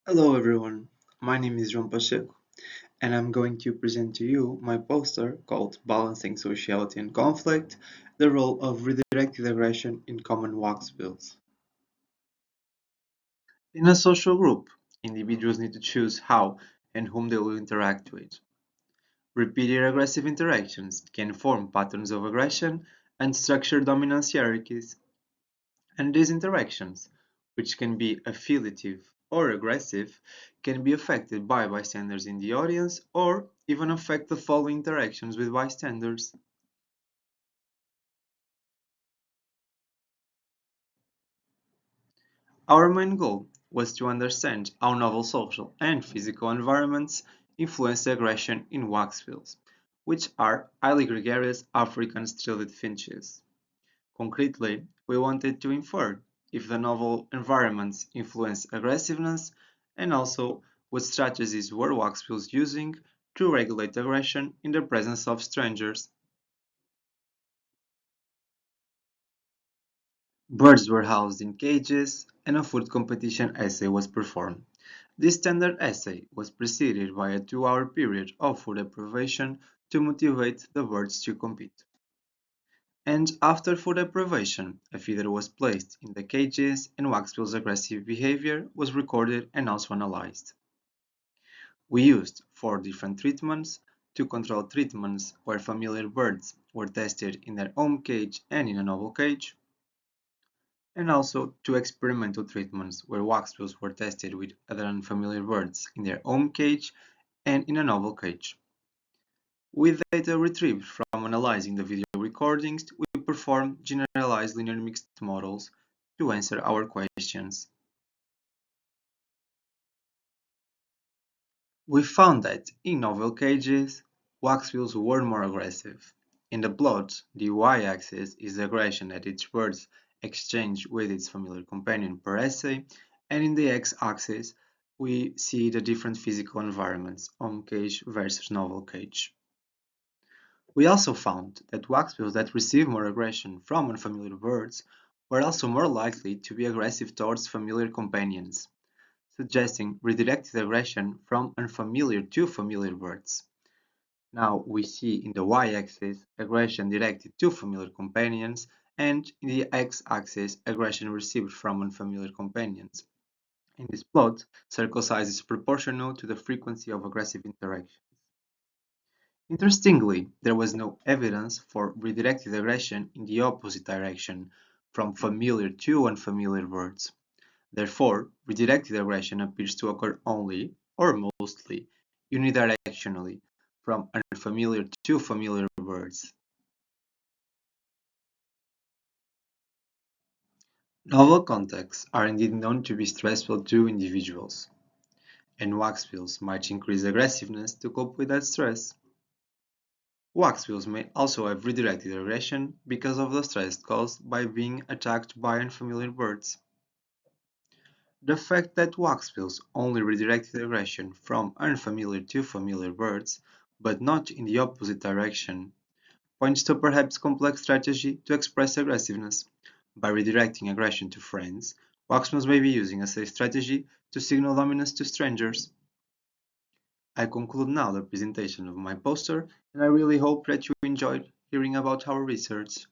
Hello everyone, my name is João Pacheco and I'm going to present to you my poster called Balancing Sociality and Conflict, the role of redirected aggression in common waxbills. In a social group, individuals need to choose how and whom they will interact with. Repeated aggressive interactions can form patterns of aggression and structure dominance hierarchies. And these interactions, which can be affiliative or aggressive, can be affected by bystanders in the audience or even affect the following interactions with bystanders. Our main goal was to understand how novel social and physical environments influence aggression in waxbills, which are highly gregarious African Estrilda finches. Concretely, we wanted to infer if the novel environments influence aggressiveness and also what strategies were waxbills using to regulate aggression in the presence of strangers. Birds were housed in cages and a food competition essay was performed. This standard essay was preceded by a 2-hour period of food deprivation to motivate the birds to compete. And after food deprivation, a feeder was placed in the cages and waxbill's aggressive behavior was recorded and also analyzed. We used 4 different treatments, 2 control treatments where familiar birds were tested in their home cage and in a novel cage, and also 2 experimental treatments where waxbills were tested with other unfamiliar birds in their home cage and in a novel cage. With data retrieved from analyzing the video recordings, we performed generalized linear mixed models to answer our questions. We found that in novel cages, waxbills were more aggressive. In the plot, the y-axis is the aggression that each bird exchanged with its familiar companion per essay, and in the x-axis, we see the different physical environments, home cage versus novel cage. We also found that waxbills that receive more aggression from unfamiliar birds were also more likely to be aggressive towards familiar companions, suggesting redirected aggression from unfamiliar to familiar birds. Now we see in the y-axis aggression directed to familiar companions and in the x-axis aggression received from unfamiliar companions. In this plot, circle size is proportional to the frequency of aggressive interaction. Interestingly, there was no evidence for redirected aggression in the opposite direction, from familiar to unfamiliar birds. Therefore, redirected aggression appears to occur only, or mostly, unidirectionally, from unfamiliar to familiar birds. Novel contexts are indeed known to be stressful to individuals, and waxbills might increase aggressiveness to cope with that stress. Waxbills may also have redirected aggression because of the stress caused by being attacked by unfamiliar birds. The fact that waxbills only redirected aggression from unfamiliar to familiar birds, but not in the opposite direction, points to perhaps complex strategy to express aggressiveness. By redirecting aggression to friends, waxbills may be using a safe strategy to signal dominance to strangers. I conclude now the presentation of my poster, and I really hope that you enjoyed hearing about our research.